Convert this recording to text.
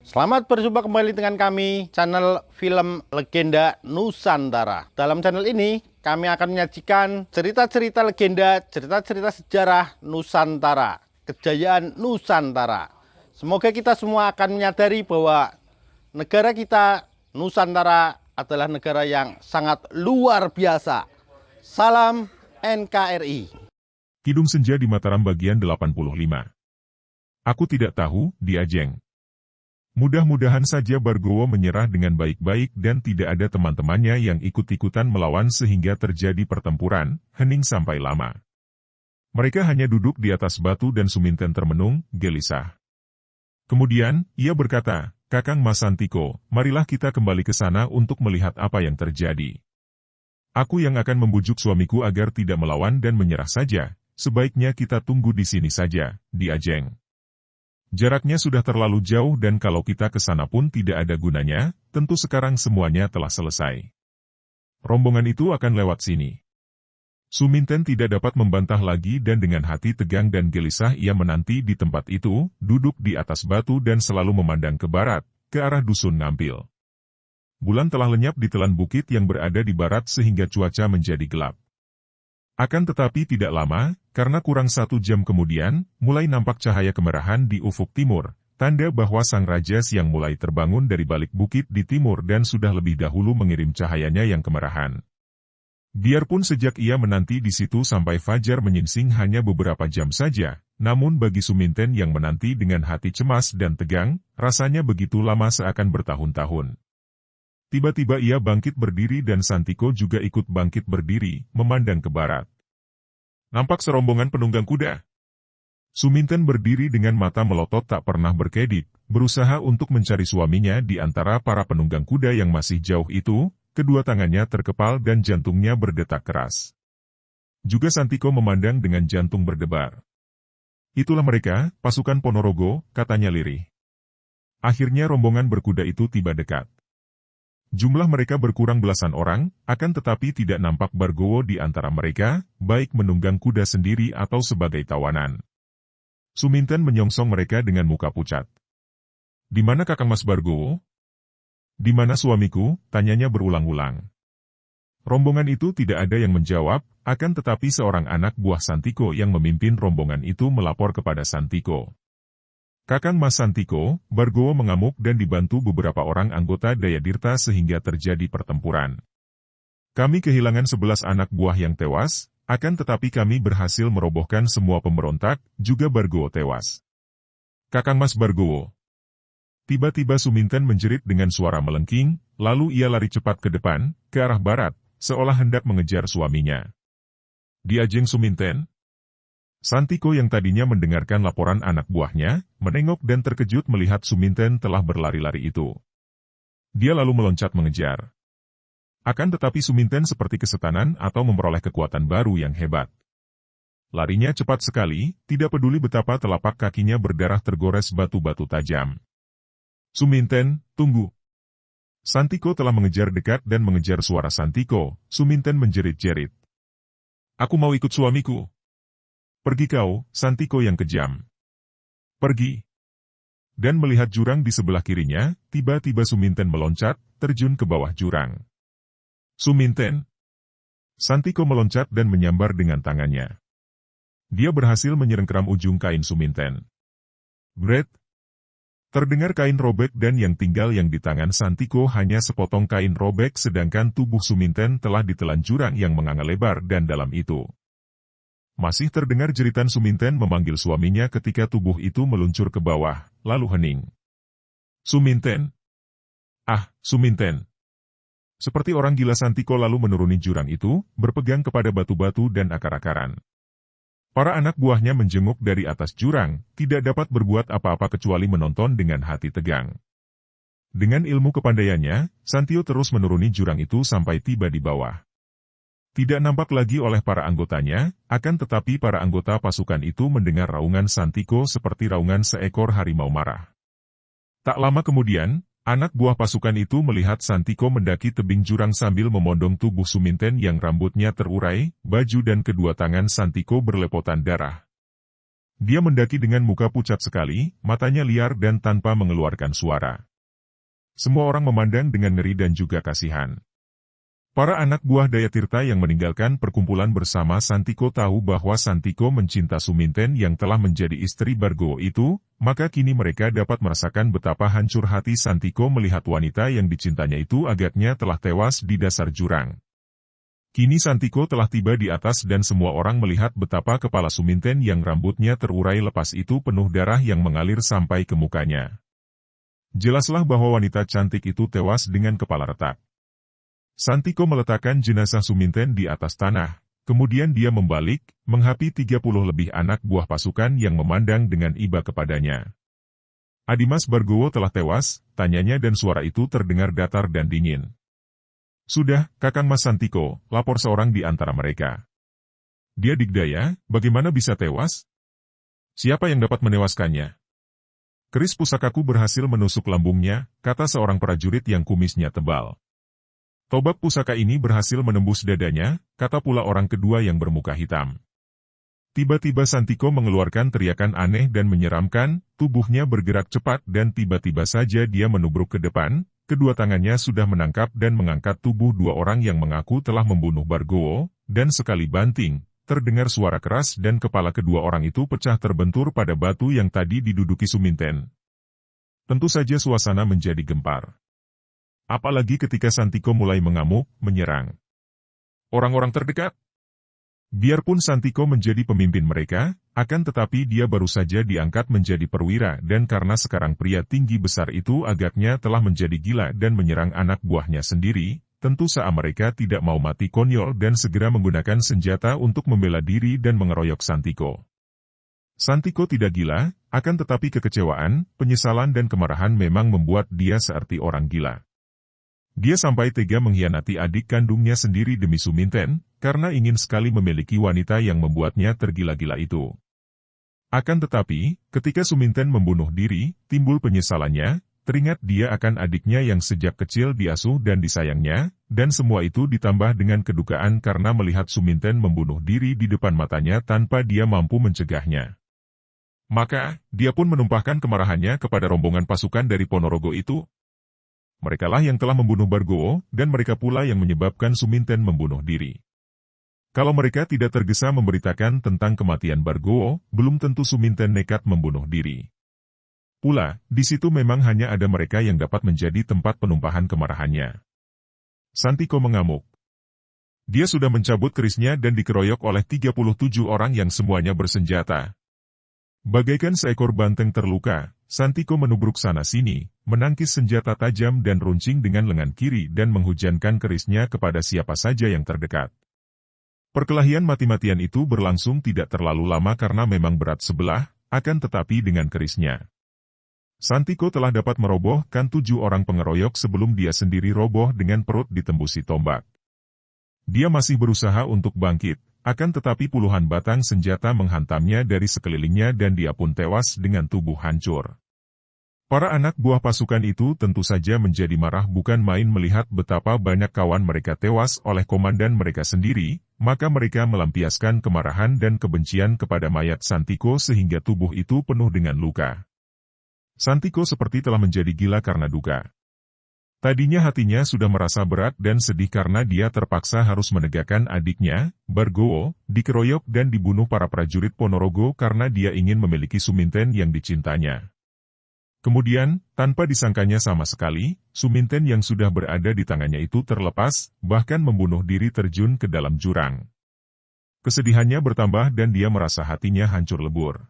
Selamat berjumpa kembali dengan kami, channel Film Legenda Nusantara. Dalam channel ini, kami akan menyajikan cerita-cerita legenda, cerita-cerita sejarah Nusantara, kejayaan Nusantara. Semoga kita semua akan menyadari bahwa negara kita, Nusantara, adalah negara yang sangat luar biasa. Salam NKRI. Kidung Senja di Mataram bagian 85. Aku tidak tahu, dia Jeng. Mudah-mudahan saja Bargowo menyerah dengan baik-baik dan tidak ada teman-temannya yang ikut-ikutan melawan sehingga terjadi pertempuran, hening sampai lama. Mereka hanya duduk di atas batu dan Suminten termenung, gelisah. Kemudian, ia berkata, "Kakang Mas Santiko, marilah kita kembali ke sana untuk melihat apa yang terjadi. Aku yang akan membujuk suamiku agar tidak melawan dan menyerah saja, sebaiknya kita tunggu di sini saja, dia Jeng. Jaraknya sudah terlalu jauh dan kalau kita ke sana pun tidak ada gunanya, tentu sekarang semuanya telah selesai. Rombongan itu akan lewat sini." Suminten tidak dapat membantah lagi dan dengan hati tegang dan gelisah ia menanti di tempat itu, duduk di atas batu dan selalu memandang ke barat, ke arah dusun Ngampil. Bulan telah lenyap di telan bukit yang berada di barat sehingga cuaca menjadi gelap. Akan tetapi tidak lama, karena kurang 1 jam kemudian, mulai nampak cahaya kemerahan di ufuk timur, tanda bahwa sang raja siang mulai terbangun dari balik bukit di timur dan sudah lebih dahulu mengirim cahayanya yang kemerahan. Biarpun sejak ia menanti di situ sampai fajar menyingsing hanya beberapa jam saja, namun bagi Suminten yang menanti dengan hati cemas dan tegang, rasanya begitu lama seakan bertahun-tahun. Tiba-tiba ia bangkit berdiri dan Santiko juga ikut bangkit berdiri, memandang ke barat. Nampak serombongan penunggang kuda. Suminten berdiri dengan mata melotot tak pernah berkedip, berusaha untuk mencari suaminya di antara para penunggang kuda yang masih jauh itu, kedua tangannya terkepal dan jantungnya berdetak keras. Juga Santiko memandang dengan jantung berdebar. "Itulah mereka, pasukan Ponorogo," katanya lirih. Akhirnya rombongan berkuda itu tiba dekat. Jumlah mereka berkurang belasan orang, akan tetapi tidak nampak Bargowo di antara mereka, baik menunggang kuda sendiri atau sebagai tawanan. Suminten menyongsong mereka dengan muka pucat. "Di mana Kakang Mas Bargowo?" "Di mana suamiku?" tanyanya berulang-ulang. Rombongan itu tidak ada yang menjawab, akan tetapi seorang anak buah Santiko yang memimpin rombongan itu melapor kepada Santiko. "Kakang Mas Santiko, Bargowo mengamuk dan dibantu beberapa orang anggota Dayadirta sehingga terjadi pertempuran. Kami kehilangan 11 anak buah yang tewas, akan tetapi kami berhasil merobohkan semua pemberontak, juga Bargowo tewas. Kakang Mas Bargowo." Tiba-tiba Suminten menjerit dengan suara melengking, lalu ia lari cepat ke depan, ke arah barat, seolah hendak mengejar suaminya. "Dia Jeng Suminten?" Santiko yang tadinya mendengarkan laporan anak buahnya, menengok dan terkejut melihat Suminten telah berlari-lari itu. Dia lalu meloncat mengejar. Akan tetapi Suminten seperti kesetanan atau memperoleh kekuatan baru yang hebat. Larinya cepat sekali, tidak peduli betapa telapak kakinya berdarah tergores batu-batu tajam. "Suminten, tunggu!" Santiko telah mengejar dekat dan mengejar suara Santiko, Suminten menjerit-jerit. "Aku mau ikut suamiku." "Pergi kau, Santiko yang kejam. Pergi." Dan melihat jurang di sebelah kirinya, tiba-tiba Suminten meloncat, terjun ke bawah jurang. "Suminten!" Santiko meloncat dan menyambar dengan tangannya. Dia berhasil menyerengkeram ujung kain Suminten. Bret! Terdengar kain robek dan yang tinggal yang di tangan Santiko hanya sepotong kain robek sedangkan tubuh Suminten telah ditelan jurang yang menganga lebar dan dalam itu. Masih terdengar jeritan Suminten memanggil suaminya ketika tubuh itu meluncur ke bawah, lalu hening. "Suminten! Ah, Suminten!" Seperti orang gila Santiko lalu menuruni jurang itu, berpegang kepada batu-batu dan akar-akaran. Para anak buahnya menjenguk dari atas jurang, tidak dapat berbuat apa-apa kecuali menonton dengan hati tegang. Dengan ilmu kepandaiannya, Santio terus menuruni jurang itu sampai tiba di bawah. Tidak nampak lagi oleh para anggotanya, akan tetapi para anggota pasukan itu mendengar raungan Santiko seperti raungan seekor harimau marah. Tak lama kemudian, anak buah pasukan itu melihat Santiko mendaki tebing jurang sambil memondong tubuh Suminten yang rambutnya terurai, baju dan kedua tangan Santiko berlepotan darah. Dia mendaki dengan muka pucat sekali, matanya liar dan tanpa mengeluarkan suara. Semua orang memandang dengan ngeri dan juga kasihan. Para anak buah Dayatirta yang meninggalkan perkumpulan bersama Santiko tahu bahwa Santiko mencinta Suminten yang telah menjadi istri Bargowo itu, maka kini mereka dapat merasakan betapa hancur hati Santiko melihat wanita yang dicintanya itu agaknya telah tewas di dasar jurang. Kini Santiko telah tiba di atas dan semua orang melihat betapa kepala Suminten yang rambutnya terurai lepas itu penuh darah yang mengalir sampai ke mukanya. Jelaslah bahwa wanita cantik itu tewas dengan kepala retak. Santiko meletakkan jenazah Suminten di atas tanah, kemudian dia membalik, menghapi 30 lebih anak buah pasukan yang memandang dengan iba kepadanya. Adimas Bargowo telah tewas, tanyanya dan suara itu terdengar datar dan dingin. Sudah, Kakang Mas Santiko, lapor seorang di antara mereka. Dia digdaya, bagaimana bisa tewas? Siapa yang dapat menewaskannya? Keris pusakaku berhasil menusuk lambungnya, kata seorang prajurit yang kumisnya tebal. Tombak pusaka ini berhasil menembus dadanya, kata pula orang kedua yang bermuka hitam. Tiba-tiba Santiko mengeluarkan teriakan aneh dan menyeramkan, tubuhnya bergerak cepat dan tiba-tiba saja dia menubruk ke depan, kedua tangannya sudah menangkap dan mengangkat tubuh dua orang yang mengaku telah membunuh Bargowo, dan sekali banting, terdengar suara keras dan kepala kedua orang itu pecah terbentur pada batu yang tadi diduduki Suminten. Tentu saja suasana menjadi gempar. Apalagi ketika Santiko mulai mengamuk, menyerang orang-orang terdekat. Biarpun Santiko menjadi pemimpin mereka, akan tetapi dia baru saja diangkat menjadi perwira dan karena sekarang pria tinggi besar itu agaknya telah menjadi gila dan menyerang anak buahnya sendiri, tentu saja mereka tidak mau mati konyol dan segera menggunakan senjata untuk membela diri dan mengeroyok Santiko. Santiko tidak gila, akan tetapi kekecewaan, penyesalan dan kemarahan memang membuat dia seperti orang gila. Dia sampai tega mengkhianati adik kandungnya sendiri demi Suminten, karena ingin sekali memiliki wanita yang membuatnya tergila-gila itu. Akan tetapi, ketika Suminten membunuh diri, timbul penyesalannya, teringat dia akan adiknya yang sejak kecil diasuh dan disayangnya, dan semua itu ditambah dengan kedukaan karena melihat Suminten membunuh diri di depan matanya tanpa dia mampu mencegahnya. Maka, dia pun menumpahkan kemarahannya kepada rombongan pasukan dari Ponorogo itu. Merekalah yang telah membunuh Bargowo, dan mereka pula yang menyebabkan Suminten membunuh diri. Kalau mereka tidak tergesa memberitakan tentang kematian Bargowo, belum tentu Suminten nekat membunuh diri. Pula, di situ memang hanya ada mereka yang dapat menjadi tempat penumpahan kemarahannya. Santiko mengamuk. Dia sudah mencabut kerisnya dan dikeroyok oleh 37 orang yang semuanya bersenjata. Bagaikan seekor banteng terluka, Santiko menubruk sana-sini, menangkis senjata tajam dan runcing dengan lengan kiri dan menghujankan kerisnya kepada siapa saja yang terdekat. Perkelahian mati-matian itu berlangsung tidak terlalu lama karena memang berat sebelah, akan tetapi dengan kerisnya. Santiko telah dapat merobohkan 7 orang pengeroyok sebelum dia sendiri roboh dengan perut ditembusi tombak. Dia masih berusaha untuk bangkit, akan tetapi puluhan batang senjata menghantamnya dari sekelilingnya dan dia pun tewas dengan tubuh hancur. Para anak buah pasukan itu tentu saja menjadi marah bukan main melihat betapa banyak kawan mereka tewas oleh komandan mereka sendiri, maka mereka melampiaskan kemarahan dan kebencian kepada mayat Santiko sehingga tubuh itu penuh dengan luka. Santiko seperti telah menjadi gila karena duka. Tadinya hatinya sudah merasa berat dan sedih karena dia terpaksa harus menegakkan adiknya, Bargowo, dikeroyok dan dibunuh para prajurit Ponorogo karena dia ingin memiliki Suminten yang dicintanya. Kemudian, tanpa disangkanya sama sekali, Suminten yang sudah berada di tangannya itu terlepas, bahkan membunuh diri terjun ke dalam jurang. Kesedihannya bertambah dan dia merasa hatinya hancur lebur.